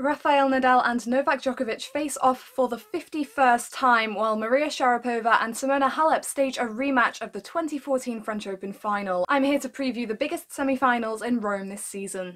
Rafael Nadal and Novak Djokovic face off for the 51st time, while Maria Sharapova and Simona Halep stage a rematch of the 2014 French Open final. I'm here to preview the biggest semi-finals in Rome this season.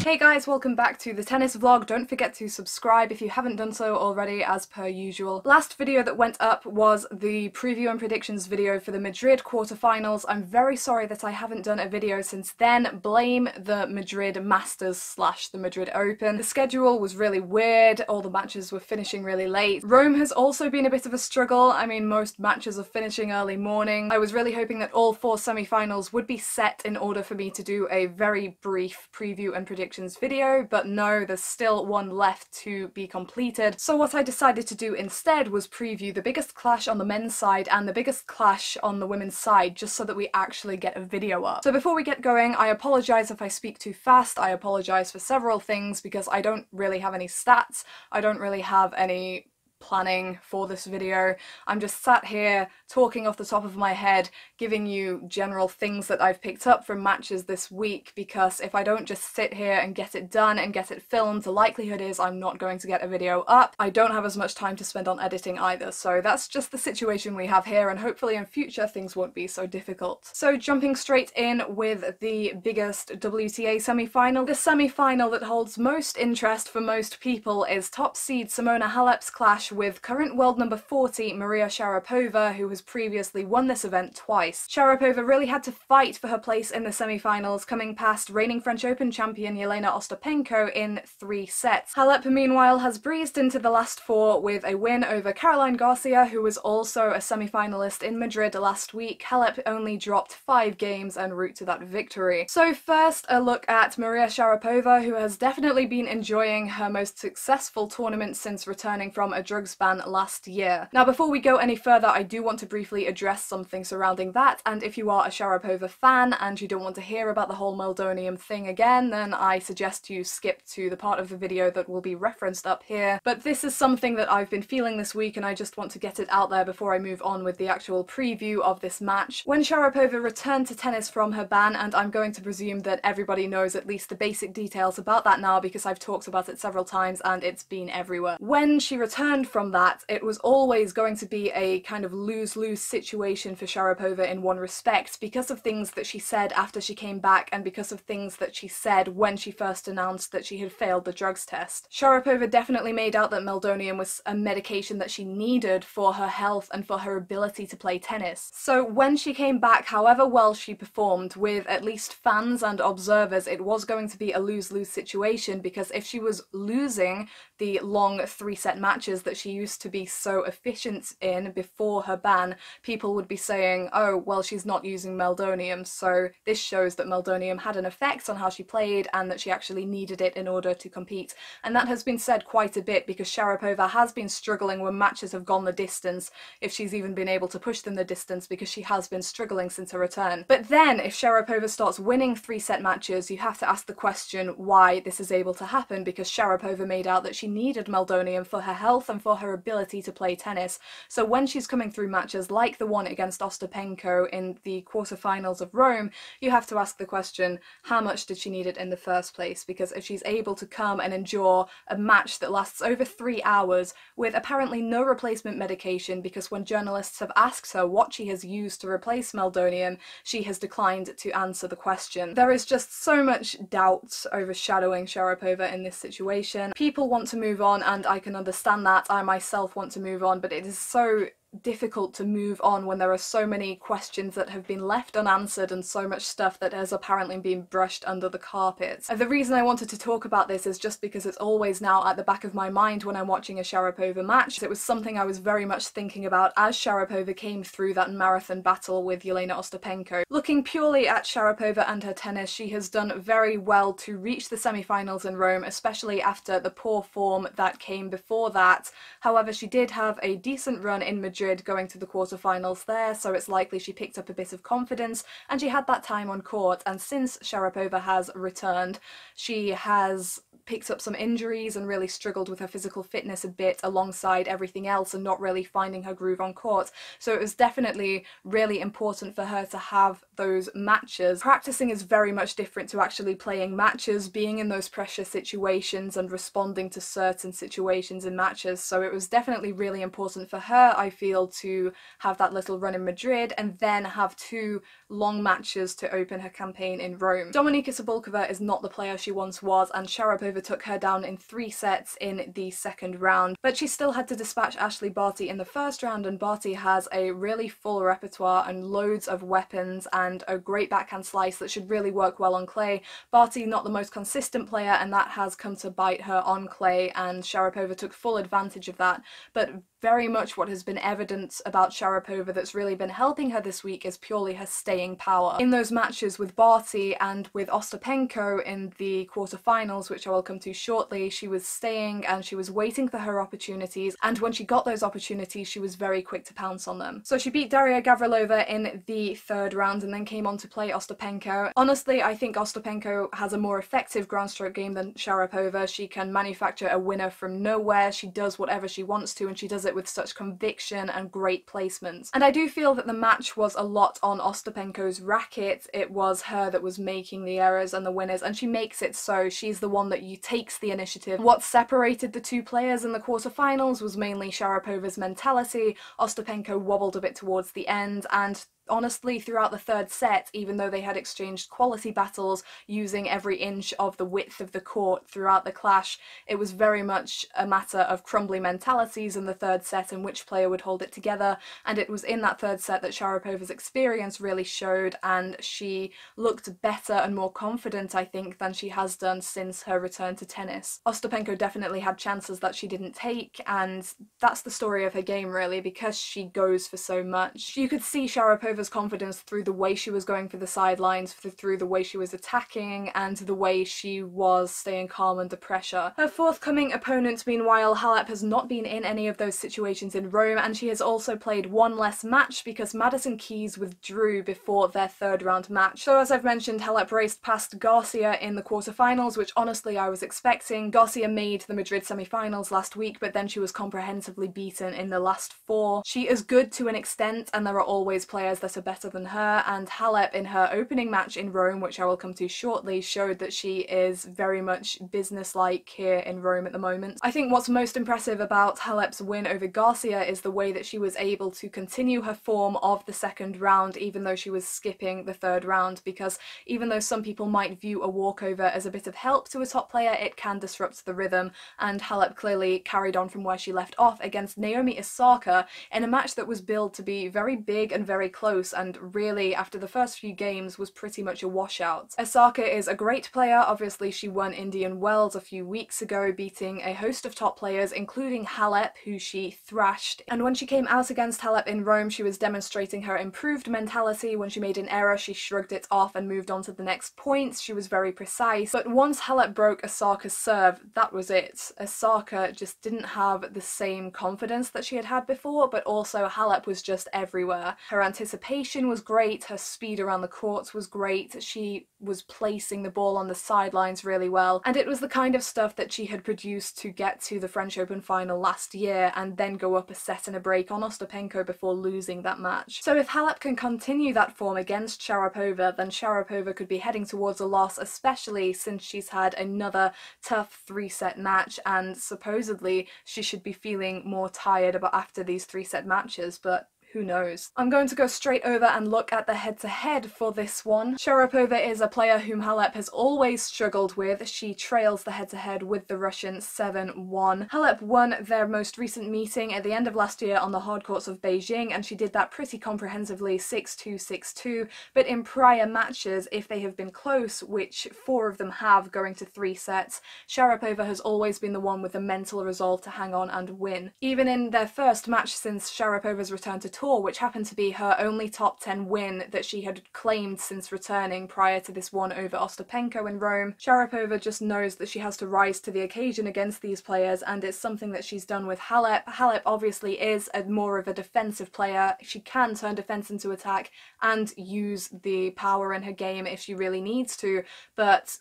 Hey guys, welcome back to the tennis vlog. Don't forget to subscribe if you haven't done so already, as per usual. Last video that went up was the preview and predictions video for the Madrid quarterfinals. I'm very sorry that I haven't done a video since then. Blame the Madrid Masters / the Madrid Open. The schedule was really weird, all the matches were finishing really late. Rome has also been a bit of a struggle. I mean, most matches are finishing early morning. I was really hoping that all 4 semi-finals would be set in order for me to do a very brief preview and predictions video, but no, there's still one left to be completed. So what I decided to do instead was preview the biggest clash on the men's side and the biggest clash on the women's side, just so that we actually get a video up. So before we get going, I apologise if I speak too fast. I apologise for several things because I don't really have any stats. I don't really have any planning for this video. I'm just sat here talking off the top of my head, giving you general things that I've picked up from matches this week, because if I don't just sit here and get it done and get it filmed, the likelihood is I'm not going to get a video up. I don't have as much time to spend on editing either, so that's just the situation we have here, and hopefully in future things won't be so difficult. So jumping straight in with the biggest WTA semi-final. The semi-final that holds most interest for most people is top seed Simona Halep's clash with current world number 40 Maria Sharapova, who has previously won this event twice. Sharapova really had to fight for her place in the semi-finals, coming past reigning French Open champion Jelena Ostapenko in 3 sets. Halep, meanwhile, has breezed into the last 4 with a win over Caroline Garcia, who was also a semi-finalist in Madrid last week. Halep only dropped 5 games en route to that victory. So first, a look at Maria Sharapova, who has definitely been enjoying her most successful tournament since returning from a drugs ban last year. Now, before we go any further, I do want to briefly address something surrounding that, and if you are a Sharapova fan and you don't want to hear about the whole meldonium thing again, then I suggest you skip to the part of the video that will be referenced up here. But this is something that I've been feeling this week, and I just want to get it out there before I move on with the actual preview of this match. When Sharapova returned to tennis from her ban, and I'm going to presume that everybody knows at least the basic details about that now because I've talked about it several times and it's been everywhere. When she returned from that, it was always going to be a kind of lose-lose situation for Sharapova in one respect, because of things that she said after she came back and because of things that she said when she first announced that she had failed the drugs test. Sharapova definitely made out that meldonium was a medication that she needed for her health and for her ability to play tennis. So when she came back, however well she performed, with at least fans and observers, it was going to be a lose-lose situation, because if she was losing the long 3-set matches that she used to be so efficient in before her ban, people would be saying, oh, well, she's not using meldonium, so this shows that meldonium had an effect on how she played and that she actually needed it in order to compete. And that has been said quite a bit, because Sharapova has been struggling when matches have gone the distance, if she's even been able to push them the distance, because she has been struggling since her return. But then, if Sharapova starts winning 3-set matches, you have to ask the question why this is able to happen, because Sharapova made out that she needed meldonium for her health and for her ability to play tennis. So when she's coming through matches like the one against Ostapenko in the quarterfinals of Rome, you have to ask the question, how much did she need it in the first place? Because if she's able to come and endure a match that lasts over 3 hours with apparently no replacement medication, because when journalists have asked her what she has used to replace meldonium, she has declined to answer the question. There is just so much doubt overshadowing Sharapova in this situation. People want to move on, and I can understand that. I myself want to move on, but it is so difficult to move on when there are so many questions that have been left unanswered and so much stuff that has apparently been brushed under the carpet. And the reason I wanted to talk about this is just because it's always now at the back of my mind when I'm watching a Sharapova match. It was something I was very much thinking about as Sharapova came through that marathon battle with Jelena Ostapenko. Looking purely at Sharapova and her tennis, she has done very well to reach the semi-finals in Rome, especially after the poor form that came before that. However, she did have a decent run in Madrid Madrid going to the quarterfinals there, so it's likely she picked up a bit of confidence and she had that time on court. And since Sharapova has returned, she has picked up some injuries and really struggled with her physical fitness a bit alongside everything else and not really finding her groove on court. So it was definitely really important for her to have those matches. Practicing is very much different to actually playing matches, being in those pressure situations and responding to certain situations in matches. So it was definitely really important for her, I feel, to have that little run in Madrid and then have 2 long matches to open her campaign in Rome. Dominika Cibulkova is not the player she once was, and Sharapova took her down in 3 sets in the second round, but she still had to dispatch Ashley Barty in the first round, and Barty has a really full repertoire and loads of weapons and a great backhand slice that should really work well on clay. Barty not the most consistent player, and that has come to bite her on clay, and Sharapova took full advantage of that, but very much what has been evident about Sharapova that's really been helping her this week is purely her staying power. In those matches with Barty and with Ostapenko in the quarterfinals, which I will come to shortly, she was staying and she was waiting for her opportunities, and when she got those opportunities she was very quick to pounce on them. So she beat Daria Gavrilova in the third round and then came on to play Ostapenko. Honestly, I think Ostapenko has a more effective ground stroke game than Sharapova. She can manufacture a winner from nowhere, she does whatever she wants to, and she does it with such conviction and great placements. And I do feel that the match was a lot on Ostapenko's racket. It was her that was making the errors and the winners, and she makes it so. She's the one that takes the initiative. What separated the 2 players in the quarterfinals was mainly Sharapova's mentality. Ostapenko wobbled a bit towards the end, and honestly, throughout the third set, even though they had exchanged quality battles using every inch of the width of the court throughout the clash, it was very much a matter of crumbly mentalities in the third set and which player would hold it together, and it was in that third set that Sharapova's experience really showed, and she looked better and more confident, I think, than she has done since her return to tennis. Ostapenko definitely had chances that she didn't take, and that's the story of her game really, because she goes for so much. You could see Sharapova's confidence through the way she was going for the sidelines, through the way she was attacking, and the way she was staying calm under pressure. Her forthcoming opponent, meanwhile, Halep, has not been in any of those situations in Rome, and she has also played 1 less match because Madison Keys withdrew before their third round match. So as I've mentioned, Halep raced past Garcia in the quarterfinals, which honestly I was expecting. Garcia made the Madrid semi-finals last week, but then she was comprehensively beaten in the last 4. She is good to an extent, and there are always players that are better than her, and Halep in her opening match in Rome, which I will come to shortly, showed that she is very much businesslike here in Rome at the moment. I think what's most impressive about Halep's win over Garcia is the way that she was able to continue her form of the second round even though she was skipping the third round, because even though some people might view a walkover as a bit of help to a top player, it can disrupt the rhythm, and Halep clearly carried on from where she left off against Naomi Osaka in a match that was billed to be very big and very close, and really after the first few games was pretty much a washout. Osaka is a great player. Obviously she won Indian Wells a few weeks ago, beating a host of top players including Halep, who she thrashed, and when she came out against Halep in Rome she was demonstrating her improved mentality. When she made an error she shrugged it off and moved on to the next points. She was very precise, but once Halep broke Osaka's serve, that was it. Osaka just didn't have the same confidence that she had had before, but also Halep was just everywhere. Her anticipation was great, her speed around the courts was great, she was placing the ball on the sidelines really well, and it was the kind of stuff that she had produced to get to the French Open final last year and then go up a set and a break on Ostapenko before losing that match. So if Halep can continue that form against Sharapova, then Sharapova could be heading towards a loss, especially since she's had another tough 3-set match, and supposedly she should be feeling more tired after these 3-set matches, but who knows. I'm going to go straight over and look at the head-to-head for this one. Sharapova is a player whom Halep has always struggled with. She trails the head-to-head with the Russian 7-1. Halep won their most recent meeting at the end of last year on the hard courts of Beijing, and she did that pretty comprehensively, 6-2, 6-2, but in prior matches, if they have been close, which 4 of them have, going to 3 sets, Sharapova has always been the one with the mental resolve to hang on and win. Even in their first match since Sharapova's return to tour, which happened to be her only top 10 win that she had claimed since returning prior to this one over Ostapenko in Rome. Sharapova just knows that she has to rise to the occasion against these players, and it's something that she's done with Halep. Halep obviously is more of a defensive player. She can turn defense into attack and use the power in her game if she really needs to, but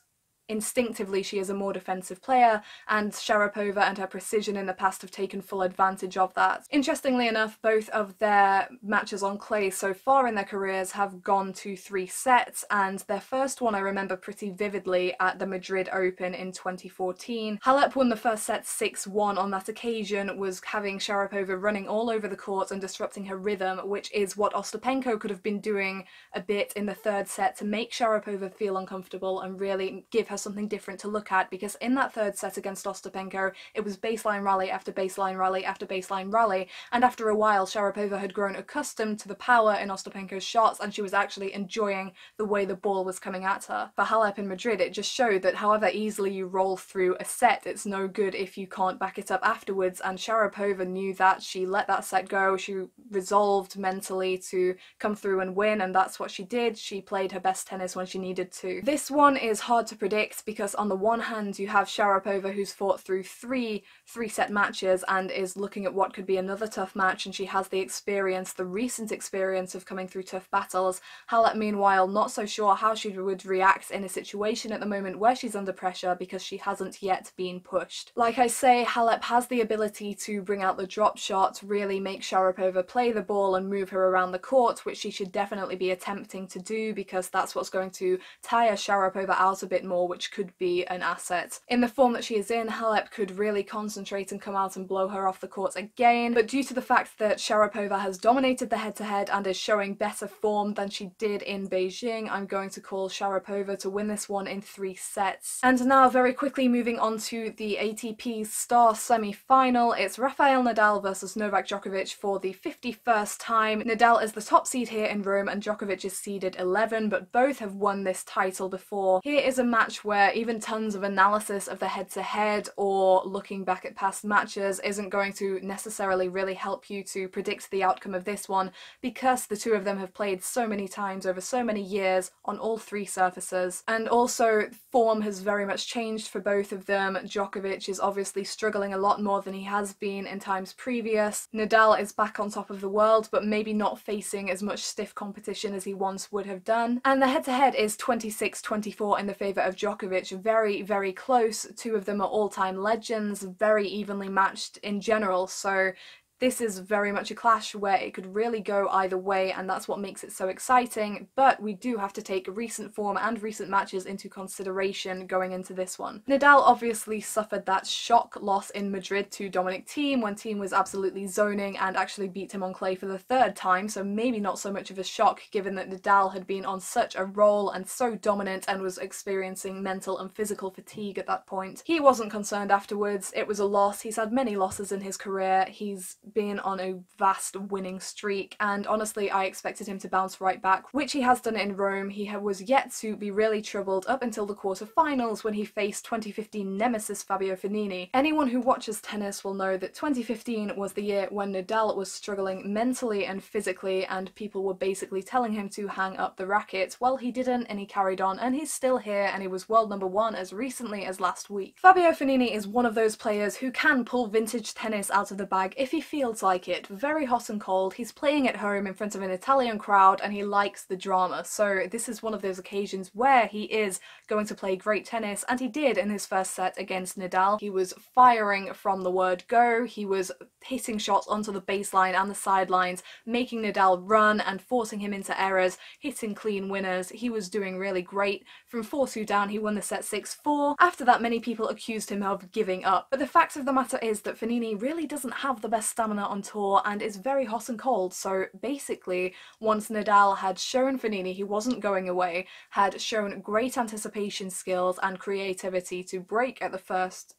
instinctively she is a more defensive player, and Sharapova and her precision in the past have taken full advantage of that. Interestingly enough, both of their matches on clay so far in their careers have gone to 3 sets, and their first one I remember pretty vividly at the Madrid Open in 2014. Halep won the first set 6-1 on that occasion, was having Sharapova running all over the court and disrupting her rhythm, which is what Ostapenko could have been doing a bit in the third set to make Sharapova feel uncomfortable and really give her something different to look at, because in that third set against Ostapenko it was baseline rally after baseline rally after baseline rally, and after a while Sharapova had grown accustomed to the power in Ostapenko's shots and she was actually enjoying the way the ball was coming at her. For Halep in Madrid, it just showed that however easily you roll through a set, it's no good if you can't back it up afterwards, and Sharapova knew that. She let that set go, she resolved mentally to come through and win, and that's what she did. She played her best tennis when she needed to. This one is hard to predict because on the one hand you have Sharapova, who's fought through three set matches and is looking at what could be another tough match, and she has the experience, the recent experience of coming through tough battles. Halep meanwhile not so sure how she would react in a situation at the moment where she's under pressure because she hasn't yet been pushed. Like I say, Halep has the ability to bring out the drop shot, really make Sharapova play the ball and move her around the court, which she should definitely be attempting to do because that's what's going to tire Sharapova out a bit more, which could be an asset. In the form that she is in, Halep could really concentrate and come out and blow her off the court again, but due to the fact that Sharapova has dominated the head-to-head and is showing better form than she did in Beijing, I'm going to call Sharapova to win this one in 3 sets. And now very quickly moving on to the ATP Star semi-final, it's Rafael Nadal versus Novak Djokovic for the 51st time. Nadal is the top seed here in Rome and Djokovic is seeded 11, but both have won this title before. Here is a match where even tons of analysis of the head-to-head or looking back at past matches isn't going to necessarily really help you to predict the outcome of this one, because the two of them have played so many times over so many years on all 3 surfaces. And also form has very much changed for both of them. Djokovic is obviously struggling a lot more than he has been in times previous. Nadal is back on top of the world, but maybe not facing as much stiff competition as he once would have done. And the head-to-head is 26-24 in the favour of Djokovic. Very, very close. 2 of them are all-time legends, very evenly matched in general, so this is very much a clash where it could really go either way, and that's what makes it so exciting, but we do have to take recent form and recent matches into consideration going into this one. Nadal obviously suffered that shock loss in Madrid to Dominic Thiem when Thiem was absolutely zoning and actually beat him on clay for the 3rd time, so maybe not so much of a shock given that Nadal had been on such a roll and so dominant and was experiencing mental and physical fatigue at that point. He wasn't concerned afterwards, it was a loss. He's had many losses in his career, he's been on a vast winning streak, and honestly I expected him to bounce right back, which he has done in Rome. He was yet to be really troubled up until the quarterfinals when he faced 2015 nemesis Fabio Fognini. Anyone who watches tennis will know that 2015 was the year when Nadal was struggling mentally and physically, and people were basically telling him to hang up the racket. Well, he didn't, and he carried on, and he's still here, and he was world #1 as recently as last week. Fabio Fognini is one of those players who can pull vintage tennis out of the bag if he feels like it. Very hot and cold, he's playing at home in front of an Italian crowd and he likes the drama, so this is one of those occasions where he is going to play great tennis, and he did in his first set against Nadal. He was firing from the word go, he was hitting shots onto the baseline and the sidelines, making Nadal run and forcing him into errors, hitting clean winners. He was doing really great. From 4-2 down he won the set 6-4. After that many people accused him of giving up, but the fact of the matter is that Fognini really doesn't have the best stamina on tour and is very hot and cold, so basically once Nadal had shown Fognini he wasn't going away, had shown great anticipation skills and creativity to break at the first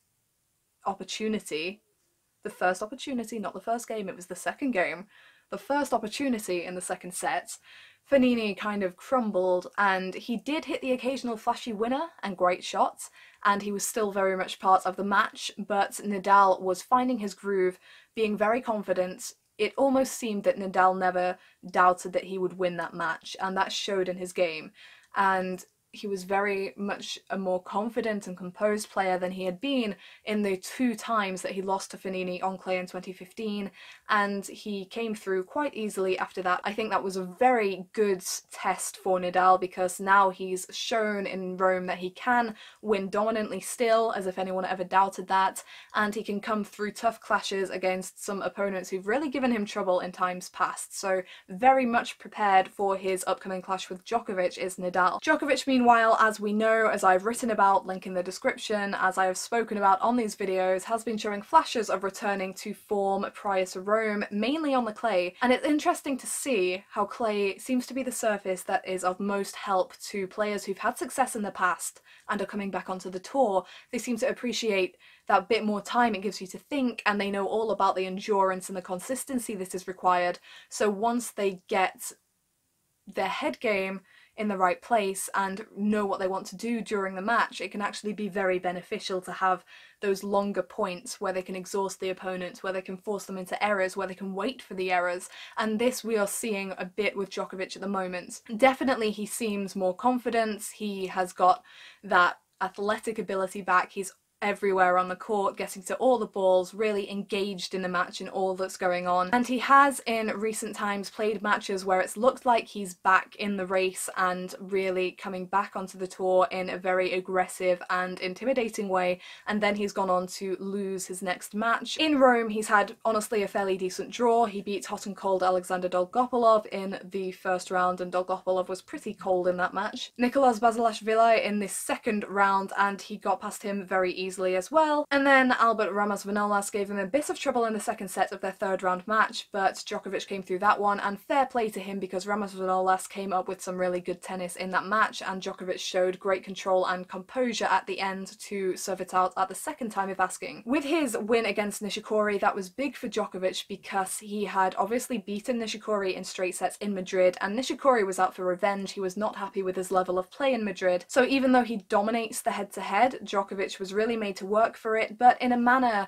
opportunity, not the first game, it was the second game, the first opportunity in the second set, Fognini kind of crumbled, and he did hit the occasional flashy winner and great shots, and he was still very much part of the match, but Nadal was finding his groove, being very confident, it almost seemed that Nadal never doubted that he would win that match, and that showed in his game. And he was very much a more confident and composed player than he had been in the 2 times that he lost to Fognini on clay in 2015, and he came through quite easily after that. I think that was a very good test for Nadal, because now he's shown in Rome that he can win dominantly still, as if anyone ever doubted that, and he can come through tough clashes against some opponents who've really given him trouble in times past. So very much prepared for his upcoming clash with Djokovic is Nadal. Djokovic, meanwhile, as we know, as I've written about, link in the description, as I have spoken about on these videos, has been showing flashes of returning to form prior to Rome, mainly on the clay. And it's interesting to see how clay seems to be the surface that is of most help to players who've had success in the past and are coming back onto the tour. They seem to appreciate that bit more time it gives you to think, and they know all about the endurance and the consistency that is required. So once they get their head game in the right place and know what they want to do during the match, it can actually be very beneficial to have those longer points where they can exhaust the opponents, where they can force them into errors, where they can wait for the errors. And this we are seeing a bit with Djokovic at the moment. Definitely he seems more confident, he has got that athletic ability back, he's everywhere on the court, getting to all the balls, really engaged in the match and all that's going on. And he has in recent times played matches where it's looked like he's back in the race and really coming back onto the tour in a very aggressive and intimidating way, and then he's gone on to lose his next match. In Rome he's had honestly a fairly decent draw. He beat hot and cold Alexander Dolgopolov in the first round, and Dolgopolov was pretty cold in that match. Nicolas Basilashvili in the second round, and he got past him very easily as well. And then Albert Ramos-Vinolas gave him a bit of trouble in the second set of their third round match, but Djokovic came through that one, and fair play to him, because Ramos-Vinolas came up with some really good tennis in that match, and Djokovic showed great control and composure at the end to serve it out at the second time of asking. With his win against Nishikori, that was big for Djokovic because he had obviously beaten Nishikori in straight sets in Madrid, and Nishikori was out for revenge. He was not happy with his level of play in Madrid. So even though he dominates the head-to-head, Djokovic was really made to work for it, but in a manner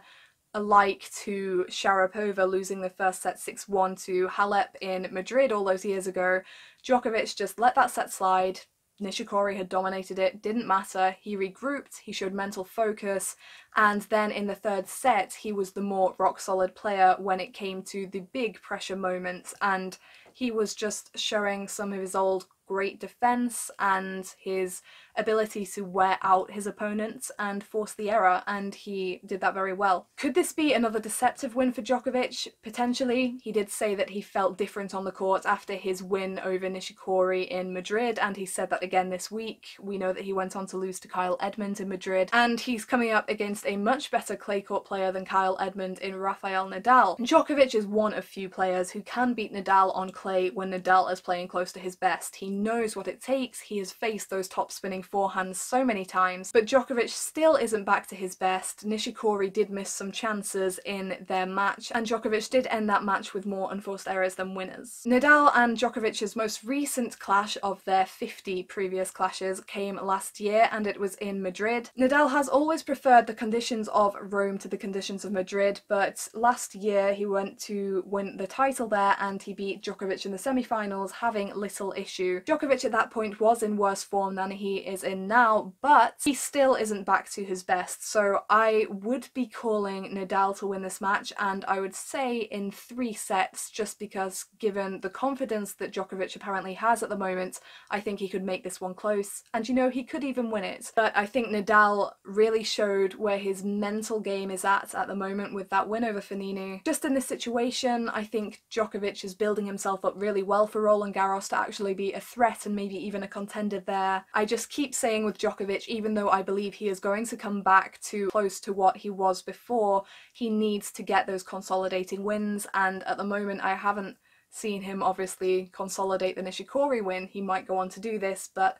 alike to Sharapova losing the first set 6-1 to Halep in Madrid all those years ago. Djokovic just let that set slide. Nishikori had dominated it, didn't matter, he regrouped, he showed mental focus, and then in the third set he was the more rock-solid player when it came to the big pressure moments, and he was just showing some of his old great defense and his ability to wear out his opponents and force the error, and he did that very well. Could this be another deceptive win for Djokovic? Potentially. He did say that he felt different on the court after his win over Nishikori in Madrid, and he said that again this week. We know that he went on to lose to Kyle Edmund in Madrid, and he's coming up against a much better clay court player than Kyle Edmund in Rafael Nadal. Djokovic is one of few players who can beat Nadal on clay when Nadal is playing close to his best. He knows what it takes, he has faced those top spinning forehands so many times, but Djokovic still isn't back to his best. Nishikori did miss some chances in their match, and Djokovic did end that match with more unforced errors than winners. Nadal and Djokovic's most recent clash of their 50 previous clashes came last year, and it was in Madrid. Nadal has always preferred the conditions of Rome to the conditions of Madrid, but last year he went to win the title there and he beat Djokovic in the semi-finals, having little issue. Djokovic at that point was in worse form than he is in now, but he still isn't back to his best, so I would be calling Nadal to win this match, and I would say in 3 sets, just because given the confidence that Djokovic apparently has at the moment, I think he could make this one close, and you know, he could even win it. But I think Nadal really showed where his mental game is at the moment with that win over Fognini. Just in this situation, I think Djokovic is building himself up really well for Roland Garros to actually be a threat and maybe even a contender there. I just keep saying with Djokovic, even though I believe he is going to come back to close to what he was before, he needs to get those consolidating wins, and at the moment I haven't seen him obviously consolidate the Nishikori win. He might go on to do this, but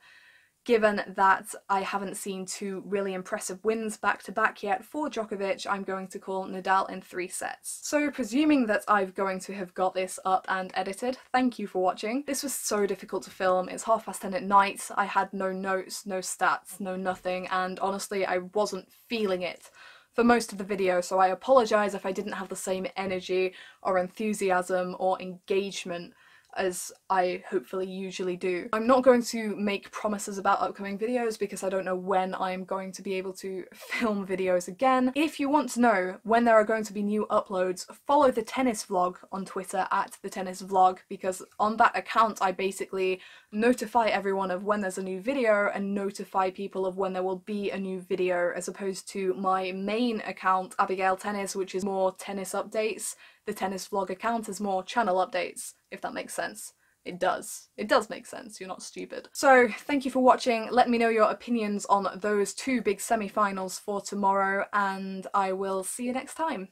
given that I haven't seen 2 really impressive wins back to back yet for Djokovic, I'm going to call Nadal in 3 sets. So presuming that I'm going to have got this up and edited, thank you for watching. This was so difficult to film. It's 10:30 at night. I had no notes, no stats, no nothing, and honestly I wasn't feeling it for most of the video, so I apologise if I didn't have the same energy or enthusiasm or engagement as I hopefully usually do. I'm not going to make promises about upcoming videos because I don't know when I'm going to be able to film videos again. If you want to know when there are going to be new uploads, follow the tennis vlog on Twitter at the tennis vlog, because on that account I basically notify everyone of when there's a new video and notify people of when there will be a new video, as opposed to my main account, Abigail Tennis, which is more tennis updates. The tennis vlog account is more channel updates, if that makes sense. It does. It does make sense, you're not stupid. So thank you for watching, let me know your opinions on those two big semi-finals for tomorrow, and I will see you next time.